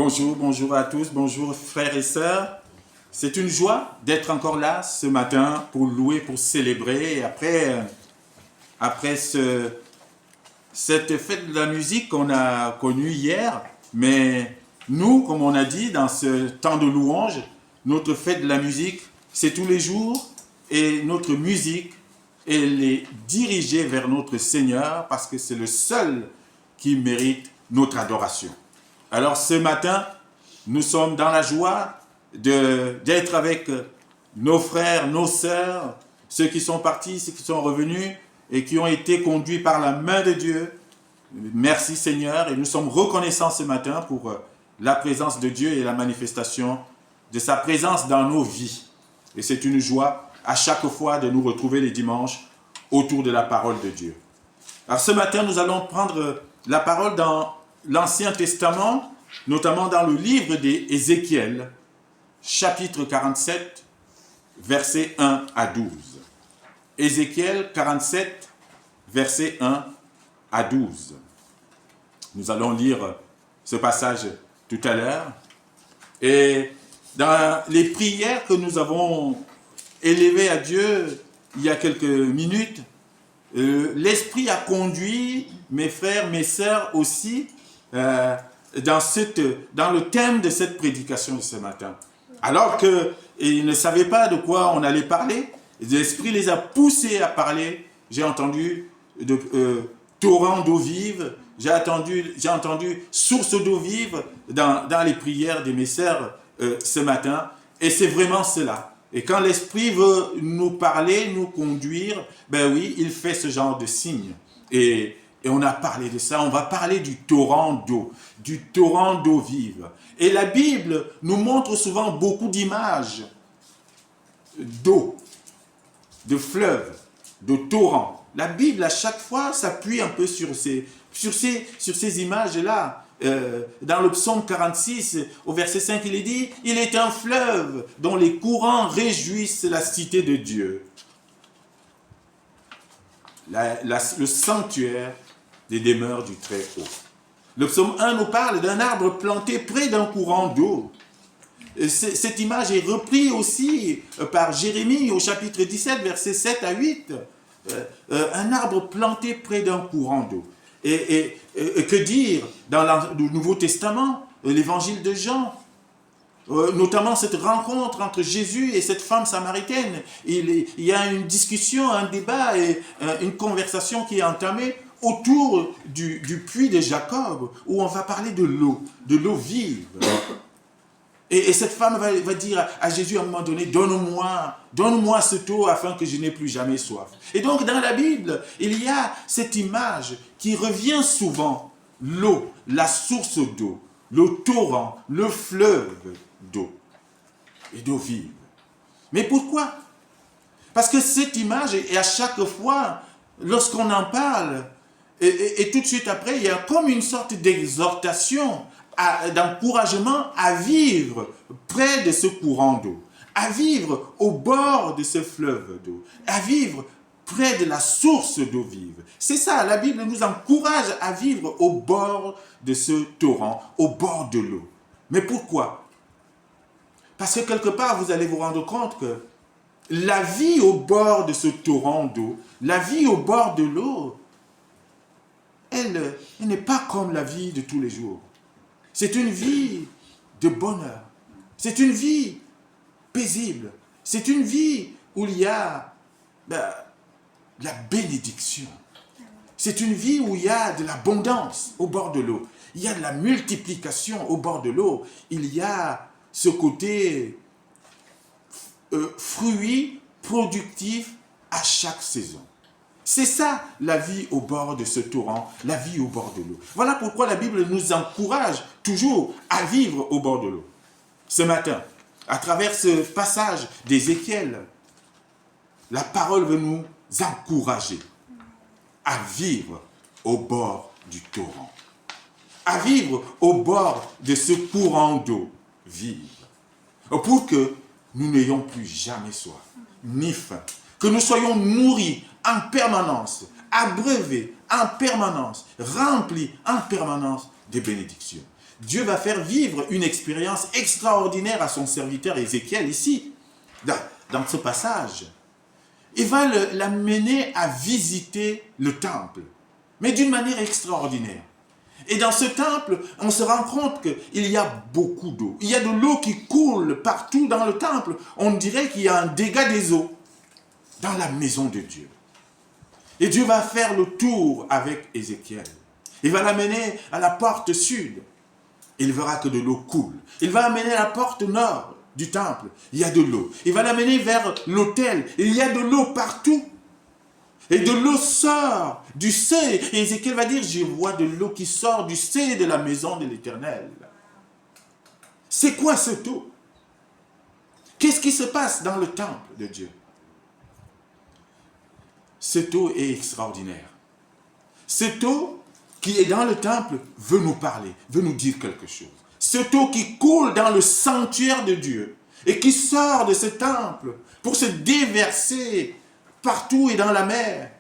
Bonjour à tous, bonjour frères et sœurs. C'est une joie d'être encore là ce matin pour louer, pour célébrer. Et après cette fête de la musique qu'on a connue hier, mais nous, comme on a dit dans ce temps de louange, notre fête de la musique, c'est tous les jours et notre musique, elle est dirigée vers notre Seigneur parce que c'est le seul qui mérite notre adoration. Alors ce matin, nous sommes dans la joie d'être avec nos frères, nos sœurs, ceux qui sont partis, ceux qui sont revenus et qui ont été conduits par la main de Dieu. Merci Seigneur, et nous sommes reconnaissants ce matin pour la présence de Dieu et la manifestation de sa présence dans nos vies. Et c'est une joie à chaque fois de nous retrouver les dimanches autour de la parole de Dieu. Alors ce matin, nous allons prendre la parole dans l'Ancien Testament, notamment dans le livre d'Ézéchiel, chapitre 47, versets 1 à 12. Ézéchiel 47, versets 1 à 12. Nous allons lire ce passage tout à l'heure. Et dans les prières que nous avons élevées à Dieu il y a quelques minutes, l'Esprit a conduit mes frères, mes sœurs aussi dans le thème de cette prédication de ce matin. Alors qu'ils ne savaient pas de quoi on allait parler, l'Esprit les a poussés à parler. J'ai entendu torrent d'eau vive, j'ai entendu source d'eau vive dans les prières de mes sœurs ce matin, et c'est vraiment cela. Et quand l'Esprit veut nous parler, nous conduire, ben oui, il fait ce genre de signe. Et on a parlé de ça, on va parler du torrent d'eau vive. Et la Bible nous montre souvent beaucoup d'images d'eau, de fleuves, de torrents. La Bible, à chaque fois, s'appuie un peu sur ces images-là. Dans le psaume 46, au verset 5, il est dit « Il est un fleuve dont les courants réjouissent la cité de Dieu. » Le sanctuaire des demeures du Très-Haut. Le psaume 1 nous parle d'un arbre planté près d'un courant d'eau. Cette image est reprise aussi par Jérémie au chapitre 17, versets 7 à 8. Un arbre planté près d'un courant d'eau. Et que dire dans le Nouveau Testament, l'évangile de Jean, notamment cette rencontre entre Jésus et cette femme samaritaine. Il y a une discussion, un débat et une conversation qui est entamée autour du puits de Jacob, où on va parler de l'eau vive. Et cette femme va dire à Jésus à un moment donné, donne-moi cette eau afin que je n'ai plus jamais soif. Et donc dans la Bible, il y a cette image qui revient souvent, l'eau, la source d'eau, le torrent, le fleuve d'eau et d'eau vive. Mais pourquoi? Parce que cette image, et à chaque fois, lorsqu'on en parle, et tout de suite après, il y a comme une sorte d'exhortation, d'encouragement à vivre près de ce courant d'eau, à vivre au bord de ce fleuve d'eau, à vivre près de la source d'eau vive. C'est ça, la Bible nous encourage à vivre au bord de ce torrent, au bord de l'eau. Mais pourquoi? Parce que quelque part, vous allez vous rendre compte que la vie au bord de ce torrent d'eau, la vie au bord de l'eau, elle n'est pas comme la vie de tous les jours. C'est une vie de bonheur. C'est une vie paisible. C'est une vie où il y a la bénédiction. C'est une vie où il y a de l'abondance au bord de l'eau. Il y a de la multiplication au bord de l'eau. Il y a ce côté fruit, productif à chaque saison. C'est ça, la vie au bord de ce torrent, la vie au bord de l'eau. Voilà pourquoi la Bible nous encourage toujours à vivre au bord de l'eau. Ce matin, à travers ce passage d'Ézéchiel, la parole veut nous encourager à vivre au bord du torrent, à vivre au bord de ce courant d'eau vive, pour que nous n'ayons plus jamais soif, ni faim, que nous soyons nourris en permanence, abreuvés en permanence, remplis en permanence de bénédictions. Dieu va faire vivre une expérience extraordinaire à son serviteur Ézéchiel ici, dans ce passage. Il va l'amener à visiter le temple, mais d'une manière extraordinaire. Et dans ce temple, on se rend compte qu'il y a beaucoup d'eau. Il y a de l'eau qui coule partout dans le temple. On dirait qu'il y a un dégât des eaux dans la maison de Dieu. Et Dieu va faire le tour avec Ézéchiel. Il va l'amener à la porte sud. Il verra que de l'eau coule. Il va amener à la porte nord du temple. Il y a de l'eau. Il va l'amener vers l'autel. Il y a de l'eau partout. Et de l'eau sort du seuil. Et Ézéchiel va dire, je vois de l'eau qui sort du seuil de la maison de l'Éternel. C'est quoi cette eau? Qu'est-ce qui se passe dans le temple de Dieu? Cette eau est extraordinaire. Cette eau qui est dans le temple veut nous parler, veut nous dire quelque chose. Cette eau qui coule dans le sanctuaire de Dieu et qui sort de ce temple pour se déverser partout et dans la mer,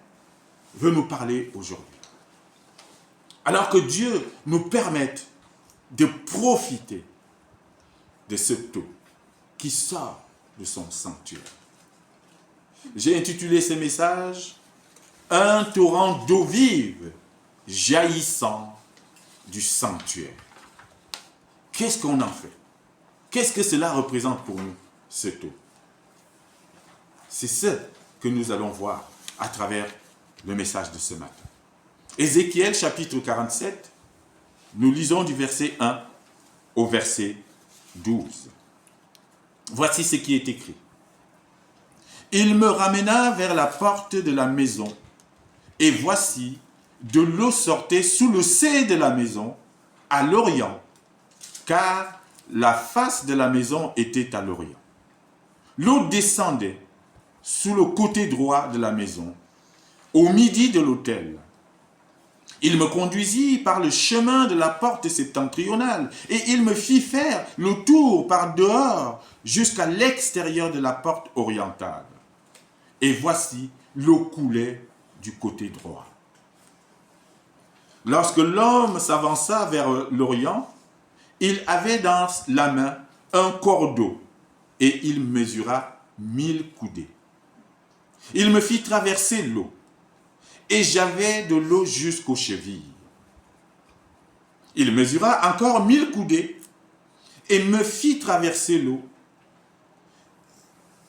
veut nous parler aujourd'hui. Alors que Dieu nous permette de profiter de cette eau qui sort de son sanctuaire. J'ai intitulé ce message « Un torrent d'eau vive jaillissant du sanctuaire ». Qu'est-ce qu'on en fait? Qu'est-ce que cela représente pour nous, cette eau? C'est ce que nous allons voir à travers le message de ce matin. Ézéchiel chapitre 47, nous lisons du verset 1 au verset 12. Voici ce qui est écrit. Il me ramena vers la porte de la maison, et voici, de l'eau sortait sous le seuil de la maison, à l'orient, car la face de la maison était à l'orient. L'eau descendait sous le côté droit de la maison, au midi de l'autel. Il me conduisit par le chemin de la porte septentrionale, et il me fit faire le tour par dehors jusqu'à l'extérieur de la porte orientale. Et voici, l'eau coulait du côté droit. Lorsque l'homme s'avança vers l'orient, il avait dans la main un cordeau, et il mesura 1000 coudées. Il me fit traverser l'eau, et j'avais de l'eau jusqu'aux chevilles. Il mesura encore 1000 coudées, et me fit traverser l'eau,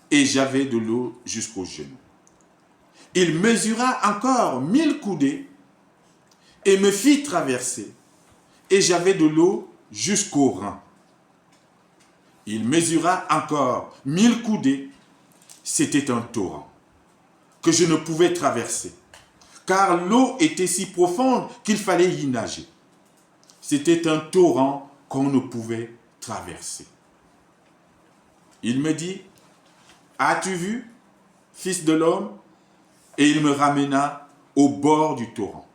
et j'avais de l'eau jusqu'aux genoux. Il mesura encore 1000 coudées, et me fit traverser, et j'avais de l'eau jusqu'aux reins. Il mesura encore 1000 coudées, c'était un torrent que je ne pouvais traverser, car l'eau était si profonde qu'il fallait y nager. C'était un torrent qu'on ne pouvait traverser. Il me dit, « As-tu vu, fils de l'homme ?» Et il me ramena au bord du torrent.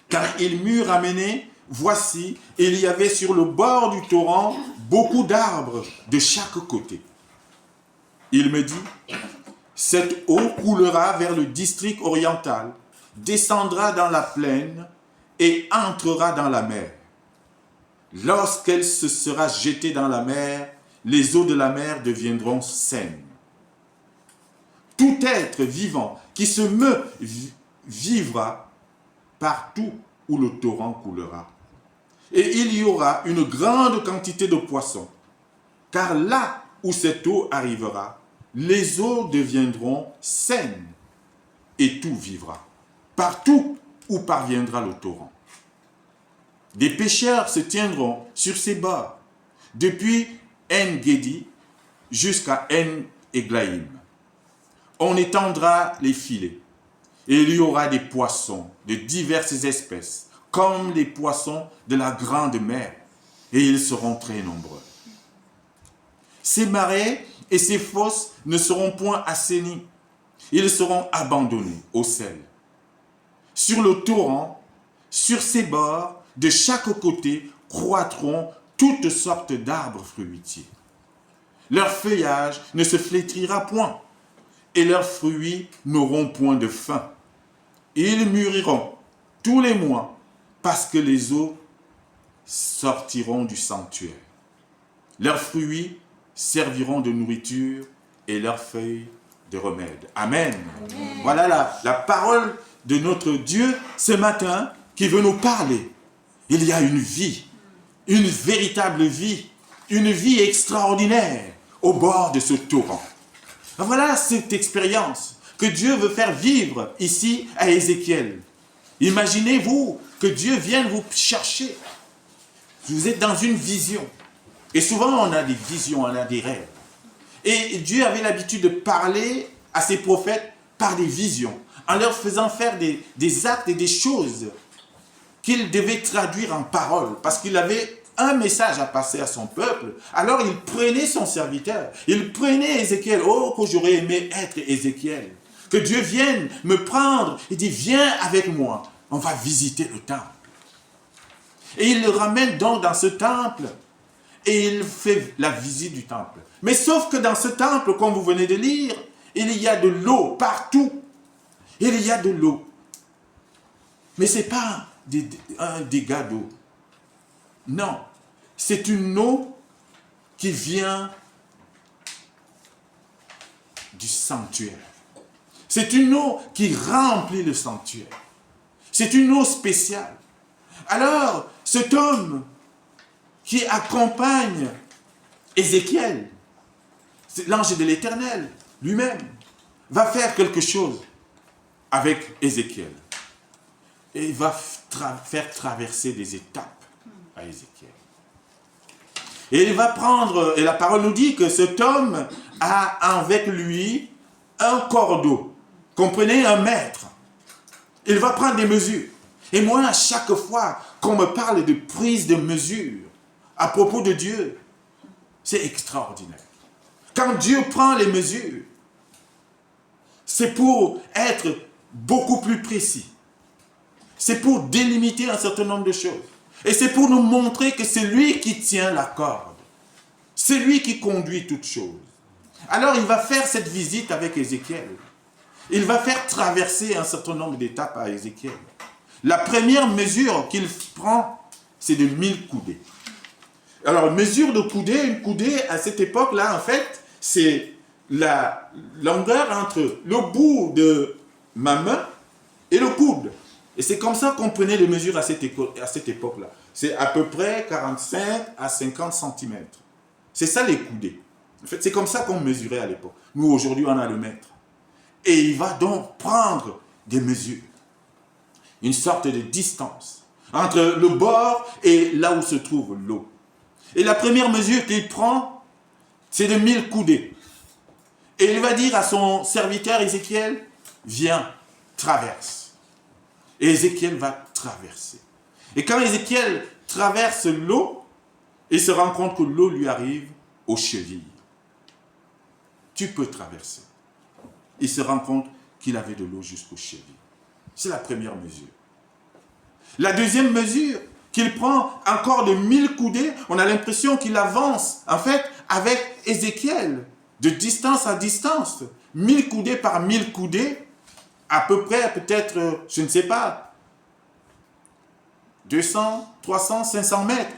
Car il m'eut ramené, voici, il y avait sur le bord du torrent beaucoup d'arbres de chaque côté. Il me dit, « Cette eau coulera vers le district oriental, descendra dans la plaine et entrera dans la mer. Lorsqu'elle se sera jetée dans la mer, les eaux de la mer deviendront saines. Tout être vivant qui se meut vivra partout où le torrent coulera. Et il y aura une grande quantité de poissons, car là où cette eau arrivera, les eaux deviendront saines et tout vivra, partout où parviendra le torrent. Des pêcheurs se tiendront sur ses bords, depuis En-Gedi jusqu'à En-Eglaïm. On étendra les filets, et il y aura des poissons de diverses espèces, comme les poissons de la grande mer, et ils seront très nombreux. Ces marais et ces fosses ne seront point assainis, ils seront abandonnés au sel. Sur le torrent, sur ses bords, de chaque côté, croîtront toutes sortes d'arbres fruitiers. Leur feuillage ne se flétrira point, et leurs fruits n'auront point de fin. Ils mûriront tous les mois, parce que les eaux sortiront du sanctuaire. Leurs fruits serviront de nourriture et leurs feuilles de remède. Amen. Amen. Voilà la parole de notre Dieu ce matin qui veut nous parler. Il y a une vie, une véritable vie, une vie extraordinaire au bord de ce torrent. Voilà cette expérience que Dieu veut faire vivre ici à Ézéchiel. Imaginez-vous que Dieu vienne vous chercher. Vous êtes dans une vision. Et souvent, on a des visions, on a des rêves. Et Dieu avait l'habitude de parler à ses prophètes par des visions, en leur faisant faire des actes et des choses qu'il devait traduire en paroles, parce qu'il avait un message à passer à son peuple. Alors il prenait son serviteur, il prenait Ézéchiel. Oh, que j'aurais aimé être Ézéchiel. Que Dieu vienne me prendre et dit, viens avec moi, on va visiter le temple. Et il le ramène donc dans ce temple et il fait la visite du temple. Mais sauf que dans ce temple, comme vous venez de lire, il y a de l'eau partout. Il y a de l'eau. Mais ce n'est pas un dégât d'eau. Non, c'est une eau qui vient du sanctuaire. C'est une eau qui remplit le sanctuaire. C'est une eau spéciale. Alors, cet homme qui accompagne Ézéchiel, c'est l'ange de l'Éternel lui-même, va faire quelque chose avec Ézéchiel. Et il va faire traverser des étapes à Ézéchiel. Et il va prendre, et la parole nous dit que cet homme a avec lui un cordeau. Comprenez, un mètre. Il va prendre des mesures. Et moi, à chaque fois qu'on me parle de prise de mesure à propos de Dieu, c'est extraordinaire. Quand Dieu prend les mesures, c'est pour être beaucoup plus précis. C'est pour délimiter un certain nombre de choses. Et c'est pour nous montrer que c'est lui qui tient la corde. C'est lui qui conduit toutes choses. Alors il va faire cette visite avec Ézéchiel. Il va faire traverser un certain nombre d'étapes à Ézéchiel. La première mesure qu'il prend, c'est de 1000 coudées. Alors, mesure de coudée, une coudée, à cette époque-là, en fait, c'est la longueur entre le bout de ma main et le coude. Et c'est comme ça qu'on prenait les mesures à cette époque-là. C'est à peu près 45 à 50 cm. C'est ça les coudées. En fait, c'est comme ça qu'on mesurait à l'époque. Nous, aujourd'hui, on a le mètre. Et il va donc prendre des mesures. Une sorte de distance entre le bord et là où se trouve l'eau. Et la première mesure qu'il prend, c'est de 1000 coudées. Et il va dire à son serviteur Ézéchiel, viens, traverse. Et Ézéchiel va traverser. Et quand Ézéchiel traverse l'eau, il se rend compte que l'eau lui arrive aux chevilles. Tu peux traverser. Il se rend compte qu'il avait de l'eau jusqu'aux chevilles. C'est la première mesure. La deuxième mesure qu'il prend, encore de 1000 coudées, on a l'impression qu'il avance, en fait, avec Ézéchiel, de distance à distance. 1000 coudées par 1000 coudées, à peu près, peut-être, je ne sais pas, 200, 300, 500 mètres,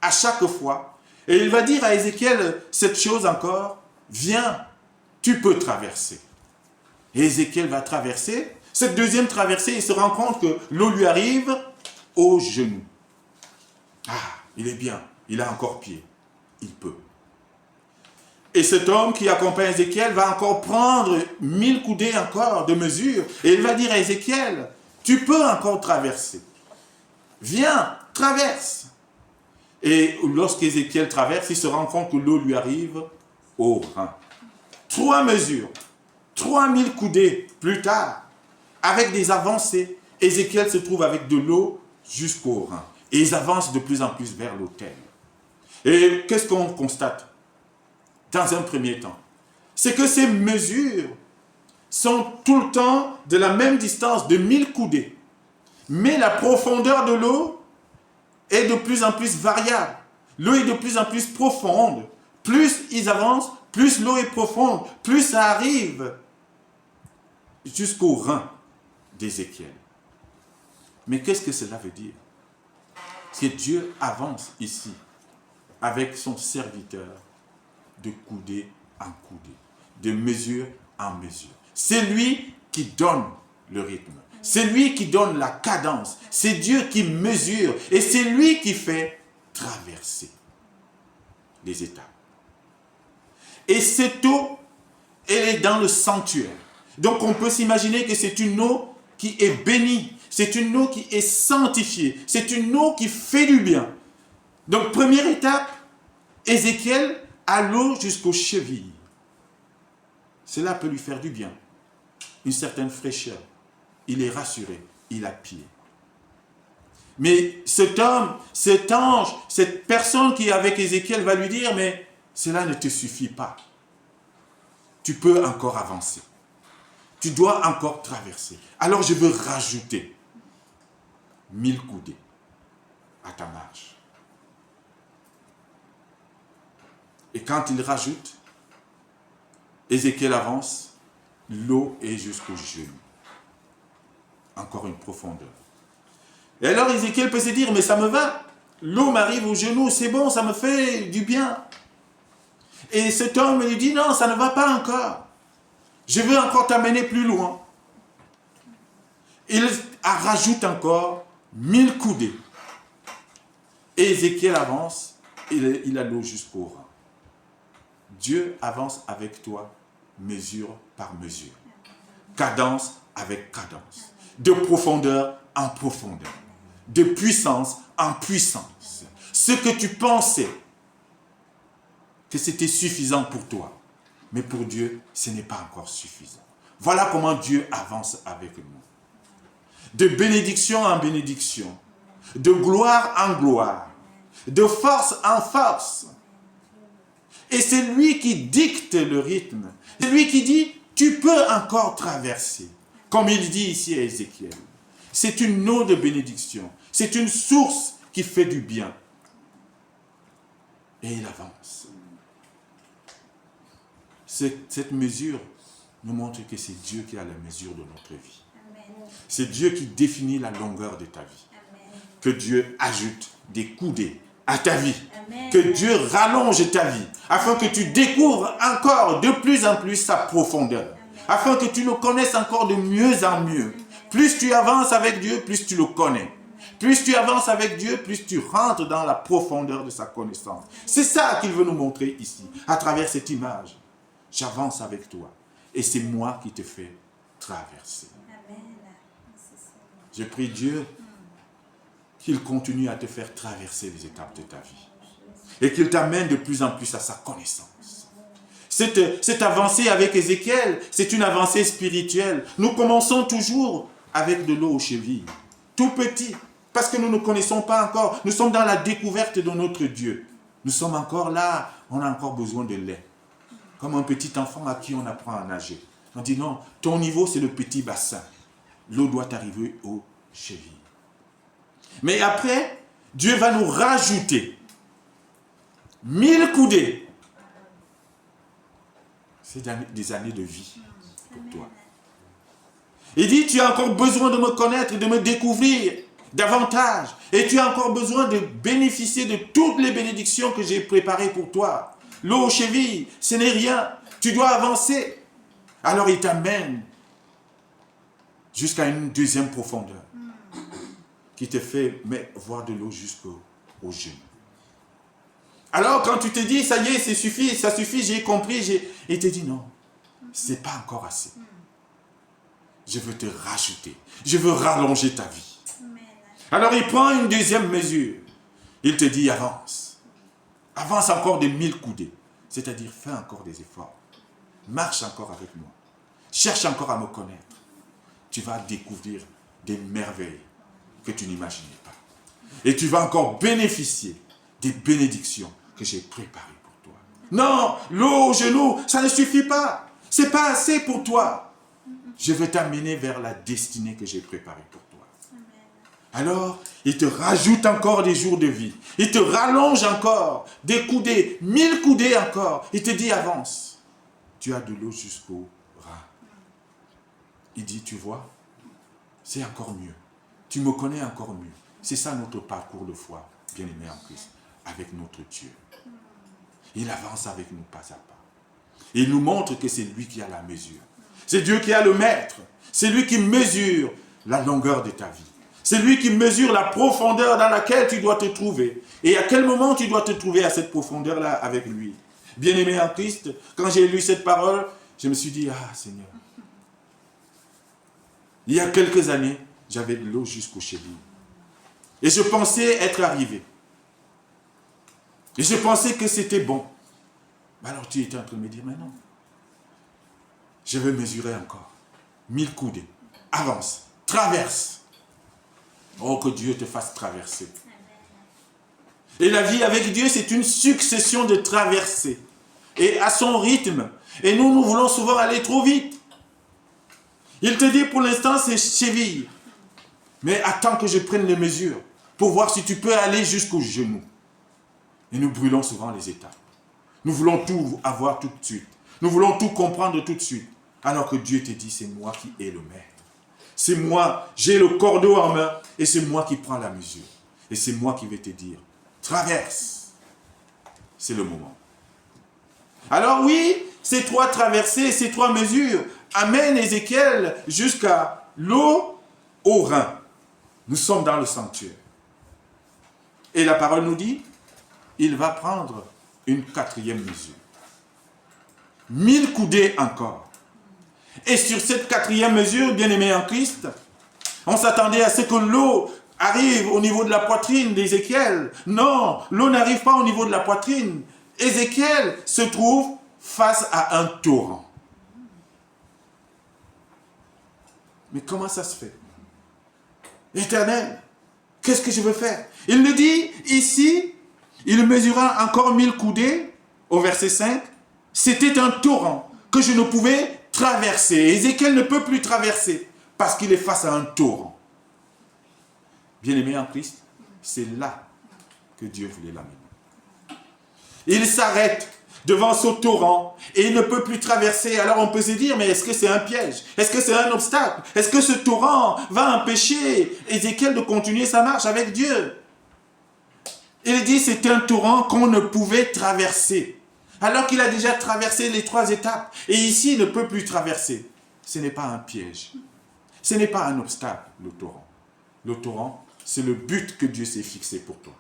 à chaque fois. Et il va dire à Ézéchiel cette chose encore, viens, tu peux traverser. Et Ézéchiel va traverser. Cette deuxième traversée, il se rend compte que l'eau lui arrive aux genoux. Ah, il est bien, il a encore pied, il peut. Et cet homme qui accompagne Ézéchiel va encore prendre 1000 coudées encore de mesure. Et il va dire à Ézéchiel, tu peux encore traverser. Viens, traverse. Et lorsqu'Ézéchiel traverse, il se rend compte que l'eau lui arrive au rein. 3 mesures, 3000 coudées plus tard, avec des avancées, Ézéchiel se trouve avec de l'eau jusqu'au rein. Et ils avancent de plus en plus vers l'autel. Et qu'est-ce qu'on constate dans un premier temps? C'est que ces mesures sont tout le temps de la même distance, de 1000 coudées. Mais la profondeur de l'eau est de plus en plus variable. L'eau est de plus en plus profonde. Plus ils avancent, plus l'eau est profonde, plus ça arrive jusqu'au rein d'Ézéchiel. Mais qu'est-ce que cela veut dire? que Dieu avance ici avec son serviteur de coudée en coudée, de mesure en mesure. C'est lui qui donne le rythme. C'est lui qui donne la cadence. C'est Dieu qui mesure. Et c'est lui qui fait traverser les étapes. Et cette eau, elle est dans le sanctuaire. Donc on peut s'imaginer que c'est une eau qui est bénie. C'est une eau qui est sanctifiée. C'est une eau qui fait du bien. Donc première étape, Ézéchiel a l'eau jusqu'aux chevilles. Cela peut lui faire du bien. Une certaine fraîcheur. Il est rassuré. Il a pied. Mais cet homme, cet ange, cette personne qui est avec Ézéchiel va lui dire, mais cela ne te suffit pas. Tu peux encore avancer. Tu dois encore traverser. Alors je veux rajouter 1000 coudées à ta marche. Et quand il rajoute, Ézéchiel avance, l'eau est jusqu'au genou. Encore une profondeur. Et alors Ézéchiel peut se dire, mais ça me va. L'eau m'arrive au genou, c'est bon, ça me fait du bien. Et cet homme lui dit, non, ça ne va pas encore. Je veux encore t'amener plus loin. Il rajoute encore 1000 coudées. Et Ézéchiel avance, il a l'eau jusqu'au rein. Dieu avance avec toi, mesure par mesure. Cadence avec cadence. De profondeur en profondeur. De puissance en puissance. Ce que tu pensais que c'était suffisant pour toi, mais pour Dieu, ce n'est pas encore suffisant. Voilà comment Dieu avance avec nous. De bénédiction en bénédiction. De gloire en gloire. De force en force. Et c'est lui qui dicte le rythme. C'est lui qui dit, tu peux encore traverser. Comme il dit ici à Ézéchiel. C'est une eau de bénédiction. C'est une source qui fait du bien. Et il avance. Cette mesure nous montre que c'est Dieu qui a la mesure de notre vie. C'est Dieu qui définit la longueur de ta vie. Que Dieu ajoute des coudées à ta vie. Que Dieu rallonge ta vie. Afin que tu découvres encore de plus en plus sa profondeur. Afin que tu le connaisses encore de mieux en mieux. Plus tu avances avec Dieu, plus tu le connais. Plus tu avances avec Dieu, plus tu rentres dans la profondeur de sa connaissance. C'est ça qu'il veut nous montrer ici, à travers cette image. J'avance avec toi. Et c'est moi qui te fais traverser. Je prie Dieu qu'il continue à te faire traverser les étapes de ta vie. Et qu'il t'amène de plus en plus à sa connaissance. Cette avancée avec Ézéchiel, c'est une avancée spirituelle. Nous commençons toujours avec de l'eau aux chevilles. Tout petit. Parce que nous ne connaissons pas encore. Nous sommes dans la découverte de notre Dieu. Nous sommes encore là. On a encore besoin de lait. Comme un petit enfant à qui on apprend à nager. On dit non, ton niveau c'est le petit bassin. L'eau doit arriver aux chevilles. Mais après, Dieu va nous rajouter 1000 coudées. C'est des années de vie pour toi. Il dit, tu as encore besoin de me connaître, de me découvrir davantage. Et tu as encore besoin de bénéficier de toutes les bénédictions que j'ai préparées pour toi. L'eau aux chevilles, ce n'est rien. Tu dois avancer. Alors il t'amène jusqu'à une deuxième profondeur qui te fait voir de l'eau jusqu'au genou. Alors quand tu te dis, ça y est, ça suffit, j'ai compris, il te dit non, c'est pas encore assez. Je veux te rajouter, je veux rallonger ta vie. Alors il prend une deuxième mesure. Il te dit avance. Avance encore de 1000 coudées. C'est-à-dire fais encore des efforts. Marche encore avec moi. Cherche encore à me connaître. Tu vas découvrir des merveilles que tu n'imaginais pas. Et tu vas encore bénéficier des bénédictions que j'ai préparées pour toi. Non, l'eau aux genoux, ça ne suffit pas. C'est pas assez pour toi. Je vais t'amener vers la destinée que j'ai préparée pour toi. Alors, il te rajoute encore des jours de vie. Il te rallonge encore des coudées, 1000 coudées encore. Il te dit avance. Tu as de l'eau jusqu'au rein. Il dit, tu vois, c'est encore mieux. Tu me connais encore mieux. C'est ça notre parcours de foi, bien-aimés en Christ, avec notre Dieu. Il avance avec nous pas à pas. Il nous montre que c'est lui qui a la mesure. C'est Dieu qui a le maître. C'est lui qui mesure la longueur de ta vie. C'est lui qui mesure la profondeur dans laquelle tu dois te trouver. Et à quel moment tu dois te trouver à cette profondeur-là avec lui. Bien-aimé en Christ, quand j'ai lu cette parole, je me suis dit, ah Seigneur, il y a quelques années, j'avais de l'eau jusqu'aux chevilles. Et je pensais être arrivé. Et je pensais que c'était bon. Mais alors tu étais en train de me dire, mais non. Je vais mesurer encore. 1000 coudées. Avance. Traverse. Oh, que Dieu te fasse traverser. Et la vie avec Dieu, c'est une succession de traversées. Et à son rythme. Et nous voulons souvent aller trop vite. Il te dit pour l'instant, c'est cheville. Mais attends que je prenne les mesures pour voir si tu peux aller jusqu'au genou. Et nous brûlons souvent les étapes. Nous voulons tout avoir tout de suite. Nous voulons tout comprendre tout de suite. Alors que Dieu te dit, c'est moi qui ai le maître. C'est moi, j'ai le cordeau en main et c'est moi qui prends la mesure. Et c'est moi qui vais te dire, traverse. C'est le moment. Alors oui, ces trois traversées, ces trois mesures amènent Ézéchiel jusqu'à l'eau au rein. Nous sommes dans le sanctuaire. Et la parole nous dit, il va prendre une quatrième mesure. 1000 coudées encore. Et sur cette quatrième mesure, bien-aimés en Christ, on s'attendait à ce que l'eau arrive au niveau de la poitrine d'Ézéchiel. Non, l'eau n'arrive pas au niveau de la poitrine. Ézéchiel se trouve face à un torrent. Mais comment ça se fait? Éternel, qu'est-ce que je veux faire? Il le dit ici, il mesura encore 1000 coudées, au verset 5. C'était un torrent que je ne pouvais traverser. Ézéchiel ne peut plus traverser parce qu'il est face à un torrent. Bien-aimé en Christ, c'est là que Dieu voulait l'amener. Il s'arrête devant ce torrent et il ne peut plus traverser. Alors on peut se dire, mais est-ce que c'est un piège? Est-ce que c'est un obstacle? Est-ce que ce torrent va empêcher Ézéchiel de continuer sa marche avec Dieu? Il dit c'était un torrent qu'on ne pouvait traverser. Alors qu'il a déjà traversé les 3 étapes. Et ici, il ne peut plus traverser. Ce n'est pas un piège. Ce n'est pas un obstacle, le torrent. Le torrent, c'est le but que Dieu s'est fixé pour toi.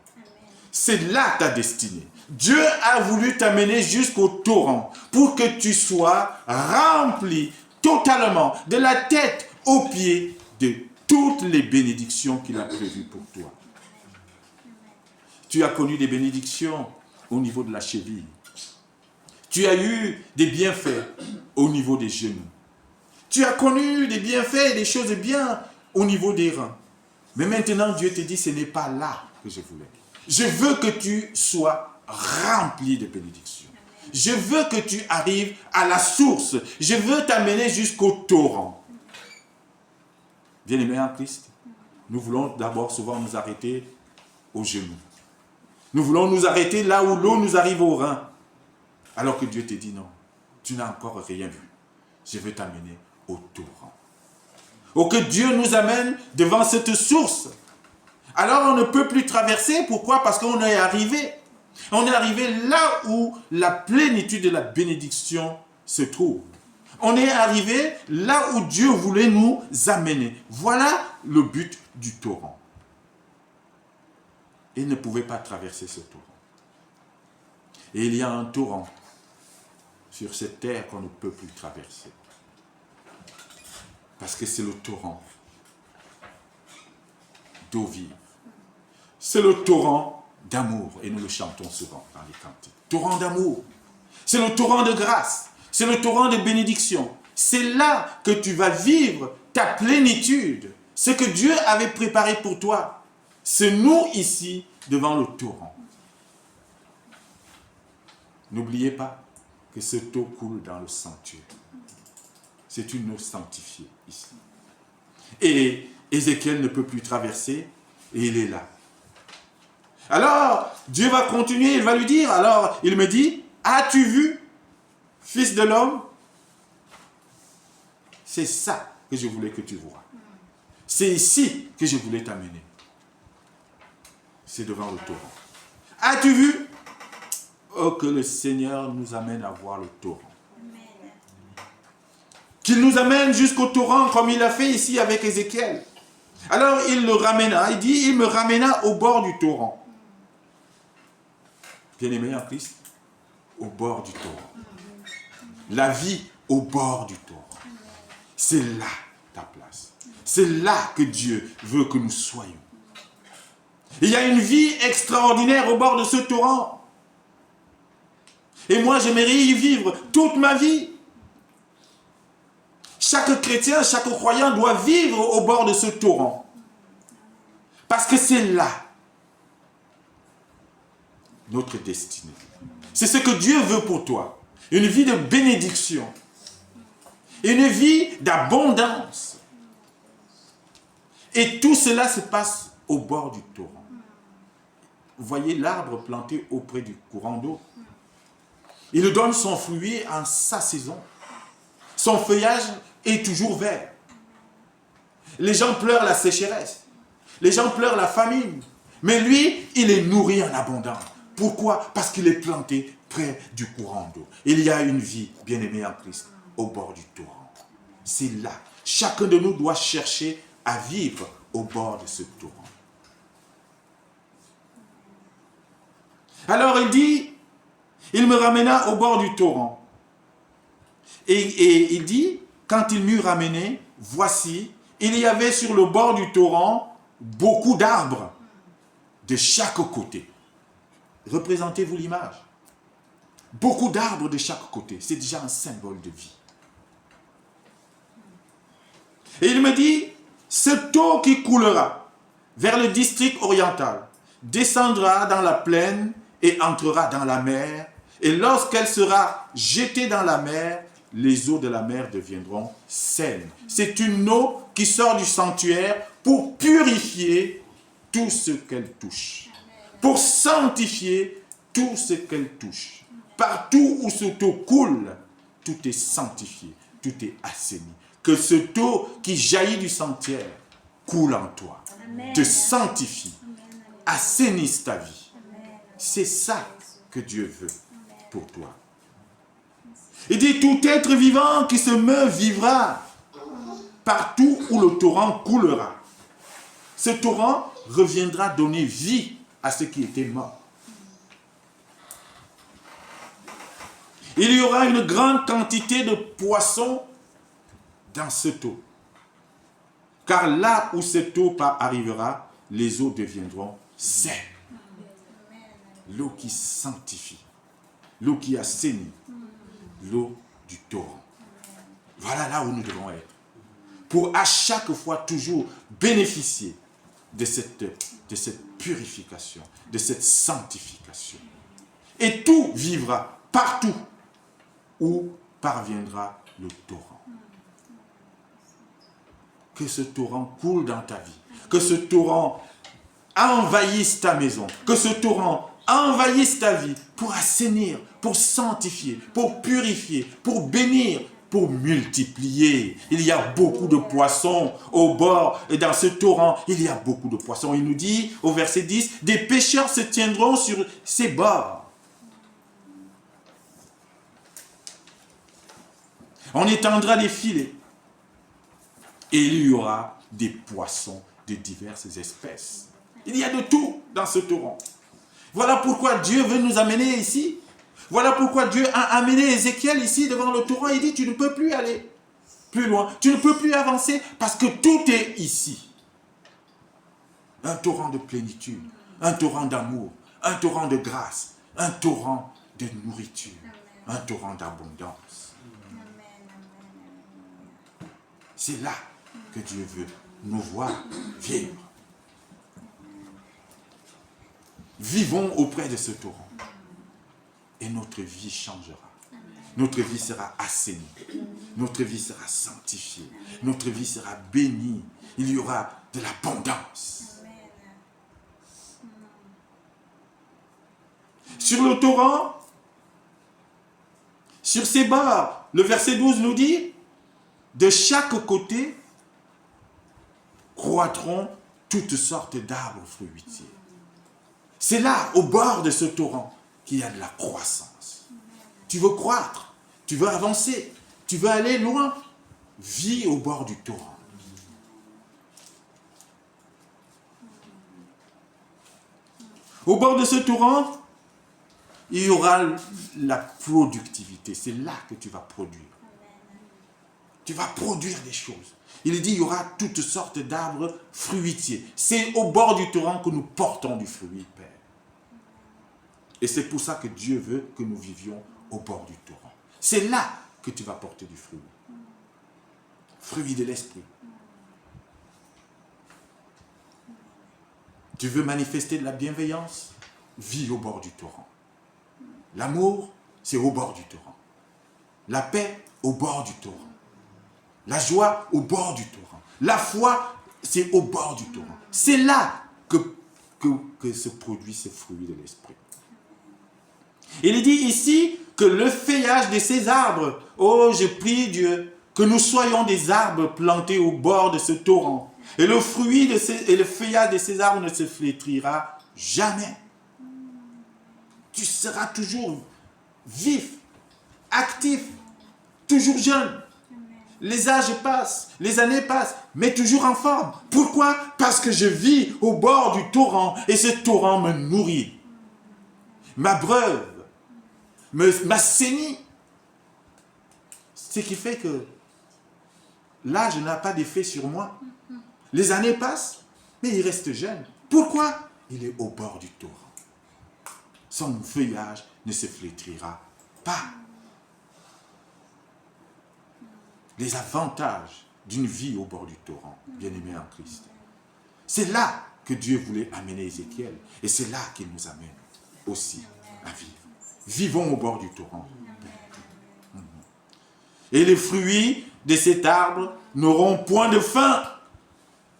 C'est là ta destinée. Dieu a voulu t'amener jusqu'au torrent pour que tu sois rempli totalement, de la tête aux pieds, de toutes les bénédictions qu'il a prévues pour toi. Tu as connu des bénédictions au niveau de la cheville. Tu as eu des bienfaits au niveau des genoux. Tu as connu des bienfaits et des choses bien au niveau des reins. Mais maintenant, Dieu te dit, ce n'est pas là que je voulais. Je veux que tu sois rempli de bénédictions. Je veux que tu arrives à la source. Je veux t'amener jusqu'au torrent. Bien-aimés en Christ, nous voulons d'abord souvent nous arrêter aux genoux. Nous voulons nous arrêter là où l'eau nous arrive aux reins. Alors que Dieu te dit non, tu n'as encore rien vu. Je veux t'amener au torrent. Ou que Dieu nous amène devant cette source. Alors on ne peut plus traverser. Pourquoi? Parce qu'on est arrivé. On est arrivé là où la plénitude de la bénédiction se trouve. On est arrivé là où Dieu voulait nous amener. Voilà le but du torrent. Il ne pouvait pas traverser ce torrent. Et il y a un torrent sur cette terre qu'on ne peut plus traverser. Parce que c'est le torrent d'eau vive. C'est le torrent d'amour. Et nous le chantons souvent dans les cantiques. Torrent d'amour. C'est le torrent de grâce. C'est le torrent de bénédiction. C'est là que tu vas vivre ta plénitude. Ce que Dieu avait préparé pour toi. C'est nous ici devant le torrent. N'oubliez pas que cette eau coule dans le sanctuaire. C'est une eau sanctifiée ici. Et Ézéchiel ne peut plus traverser et il est là. Alors, Dieu va continuer, il va lui dire, alors il me dit, as-tu vu, fils de l'homme? C'est ça que je voulais que tu vois. C'est ici que je voulais t'amener. c'est devant le torrent. As-tu vu? Oh, que le Seigneur nous amène à voir le torrent. Qu'il nous amène jusqu'au torrent comme il a fait ici avec Ézéchiel. Alors il le ramena, il dit, il me ramena au bord du torrent. Bien-aimé en Christ, au bord du torrent. La vie au bord du torrent. C'est là ta place. C'est là que Dieu veut que nous soyons. Il y a une vie extraordinaire au bord de ce torrent. Et moi, j'aimerais y vivre toute ma vie. Chaque chrétien, chaque croyant doit vivre au bord de ce torrent. Parce que c'est là notre destinée. C'est ce que Dieu veut pour toi. Une vie de bénédiction. Une vie d'abondance. Et tout cela se passe au bord du torrent. Vous voyez l'arbre planté auprès du courant d'eau. Il donne son fruit en sa saison. Son feuillage est toujours vert. Les gens pleurent la sécheresse. Les gens pleurent la famine. Mais lui, il est nourri en abondance. Pourquoi? Parce qu'il est planté près du courant d'eau. Il y a une vie, bien-aimée en Christ, au bord du torrent. C'est là. Chacun de nous doit chercher à vivre au bord de ce torrent. Alors il dit, il me ramena au bord du torrent. Et il dit, quand il m'eut ramené, voici, il y avait sur le bord du torrent beaucoup d'arbres de chaque côté. Représentez-vous l'image. Beaucoup d'arbres de chaque côté. C'est déjà un symbole de vie. Et il me dit, cette eau qui coulera vers le district oriental descendra dans la plaine et entrera dans la mer. Et lorsqu'elle sera jetée dans la mer, les eaux de la mer deviendront saines. C'est une eau qui sort du sanctuaire pour purifier tout ce qu'elle touche. Pour sanctifier tout ce qu'elle touche. Partout où cette eau coule, tout est sanctifié, tout est assaini. Que cette eau qui jaillit du sanctuaire coule en toi, Amen. Te sanctifie, Amen. Assainisse ta vie. C'est ça que Dieu veut pour toi. Il dit, tout être vivant qui se meut vivra partout où le torrent coulera. Ce torrent reviendra donner vie à ce qui était mort. Il y aura une grande quantité de poissons dans cette eau. Car là où cette eau arrivera, les eaux deviendront saines. L'eau qui sanctifie, l'eau qui assainit, l'eau du torrent. Voilà là où nous devons être. Pour à chaque fois toujours bénéficier de cette purification, de cette sanctification. Et tout vivra partout où parviendra le torrent. Que ce torrent coule dans ta vie. Que ce torrent envahisse ta maison. Que ce torrent envahisse ta vie pour assainir, pour sanctifier, pour purifier, pour bénir, pour multiplier. Il y a beaucoup de poissons au bord et dans ce torrent, il y a beaucoup de poissons. Il nous dit au verset 10, des pêcheurs se tiendront sur ces bords. On étendra les filets et il y aura des poissons de diverses espèces. Il y a de tout dans ce torrent. Voilà pourquoi Dieu veut nous amener ici. Voilà pourquoi Dieu a amené Ézéchiel ici devant le torrent. Il dit, tu ne peux plus aller plus loin. Tu ne peux plus avancer parce que tout est ici. Un torrent de plénitude, un torrent d'amour, un torrent de grâce, un torrent de nourriture, un torrent d'abondance. C'est là que Dieu veut nous voir vivre. Vivons auprès de ce torrent. Et notre vie changera. Notre vie sera assainie. Notre vie sera sanctifiée. Notre vie sera bénie. Il y aura de l'abondance. Sur le torrent, sur ses bords, le verset 12 nous dit, de chaque côté croîtront toutes sortes d'arbres fruitiers. C'est là, au bord de ce torrent, qu'il y a de la croissance. Tu veux croître, tu veux avancer, tu veux aller loin. Vis au bord du torrent. Au bord de ce torrent, il y aura la productivité. C'est là que tu vas produire. Tu vas produire des choses. Il dit, il y aura toutes sortes d'arbres fruitiers. C'est au bord du torrent que nous portons du fruit, Père. Et c'est pour ça que Dieu veut que nous vivions au bord du torrent. C'est là que tu vas porter du fruit. Fruit de l'esprit. Tu veux manifester de la bienveillance? Vis au bord du torrent. L'amour, c'est au bord du torrent. La paix, au bord du torrent. La joie, au bord du torrent. La foi, c'est au bord du torrent. C'est là que se produit ce fruit de l'esprit. Il est dit ici que le feuillage de ces arbres, oh, je prie Dieu, que nous soyons des arbres plantés au bord de ce torrent. Et le fruit et le feuillage de ces arbres ne se flétrira jamais. Tu seras toujours vif, actif, toujours jeune. Les âges passent, les années passent, mais toujours en forme. Pourquoi? Parce que je vis au bord du torrent et ce torrent me nourrit. M'abreuve, m'assainit. Ce qui fait que l'âge n'a pas d'effet sur moi. Les années passent, mais il reste jeune. Pourquoi? Il est au bord du torrent. Son feuillage ne se flétrira pas. Les avantages d'une vie au bord du torrent, bien-aimé en Christ. C'est là que Dieu voulait amener Ézéchiel. Et c'est là qu'il nous amène aussi à vivre. Vivons au bord du torrent. Et les fruits de cet arbre n'auront point de fin.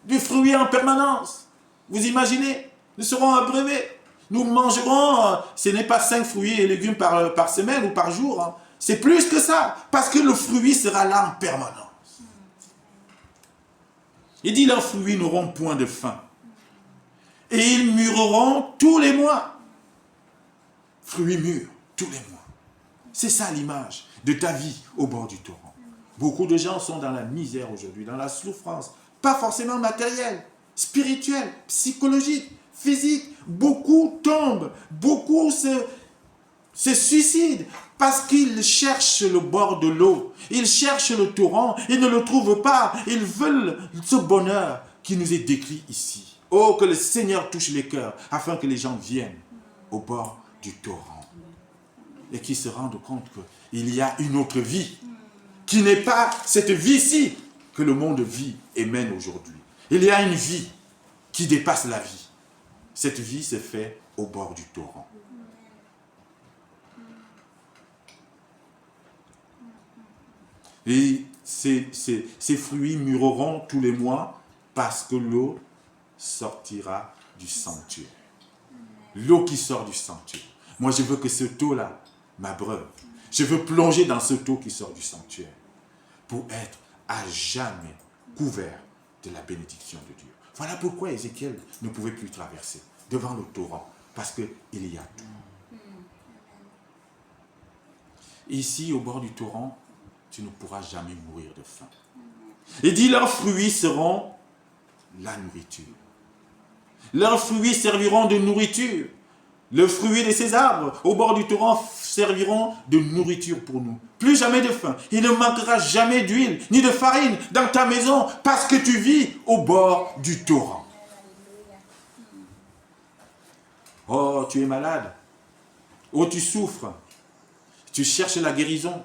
Du fruit en permanence. Vous imaginez? Nous serons abreuvés. Nous mangerons, ce n'est pas 5 fruits et légumes par semaine ou par jour. Hein. C'est plus que ça. Parce que le fruit sera là en permanence. Il dit, leurs fruits n'auront point de fin. Et ils mûreront tous les mois. Fruits mûrs, tous les mois. C'est ça l'image de ta vie au bord du torrent. Beaucoup de gens sont dans la misère aujourd'hui, dans la souffrance. Pas forcément matérielle, spirituelle, psychologique, physique. Beaucoup tombent, beaucoup se suicident parce qu'ils cherchent le bord de l'eau. Ils cherchent le torrent, ils ne le trouvent pas. Ils veulent ce bonheur qui nous est décrit ici. Oh, que le Seigneur touche les cœurs afin que les gens viennent au bord du torrent et qu'ils se rendent compte qu'il y a une autre vie qui n'est pas cette vie-ci que le monde vit et mène aujourd'hui. Il y a une vie qui dépasse la vie. Cette vie se fait au bord du torrent. Et ces fruits mûreront tous les mois parce que l'eau sortira du sanctuaire. L'eau qui sort du sanctuaire. Moi, je veux que cette eau-là m'abreuve. Je veux plonger dans cette eau qui sort du sanctuaire pour être à jamais couvert de la bénédiction de Dieu. Voilà pourquoi Ézéchiel ne pouvait plus traverser devant le torrent, parce qu'il y a tout. Ici, au bord du torrent, tu ne pourras jamais mourir de faim. Il dit, leurs fruits seront la nourriture. Leurs fruits serviront de nourriture. Le fruit de ces arbres au bord du torrent serviront de nourriture pour nous. Plus jamais de faim. Il ne manquera jamais d'huile ni de farine dans ta maison parce que tu vis au bord du torrent. Oh, tu es malade. Oh, tu souffres. Tu cherches la guérison.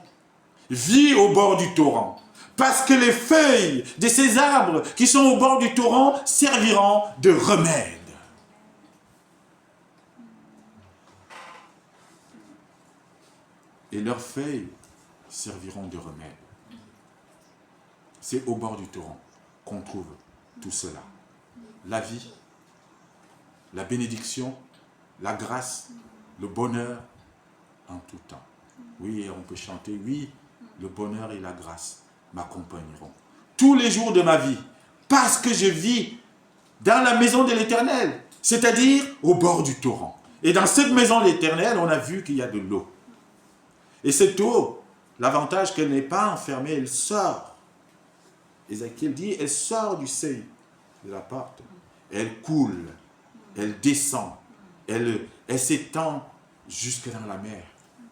Vis au bord du torrent. Parce que les feuilles de ces arbres qui sont au bord du torrent serviront de remède. Et leurs feuilles serviront de remède. C'est au bord du torrent qu'on trouve tout cela. La vie, la bénédiction, la grâce, le bonheur en tout temps. Oui, on peut chanter, oui, le bonheur et la grâce m'accompagneront tous les jours de ma vie, parce que je vis dans la maison de l'Éternel. c'est-à-dire au bord du torrent. Et dans cette maison de l'Éternel, on a vu qu'il y a de l'eau. Et cette eau, l'avantage qu'elle n'est pas enfermée, elle sort. Ézéchiel dit, elle sort du seuil de la porte. Elle coule, elle descend, elle s'étend jusque dans la mer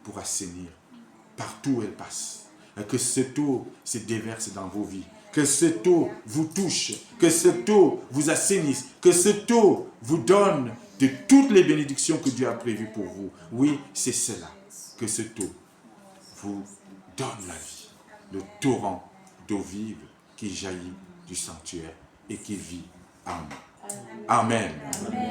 pour assainir partout où elle passe. Et que cette eau se déverse dans vos vies. Que cette eau vous touche, que cette eau vous assainisse, que cette eau vous donne de toutes les bénédictions que Dieu a prévues pour vous. Oui, c'est cela, que cette eau vous donne la vie, le torrent d'eau vive qui jaillit du sanctuaire et qui vit en nous. Amen. Amen.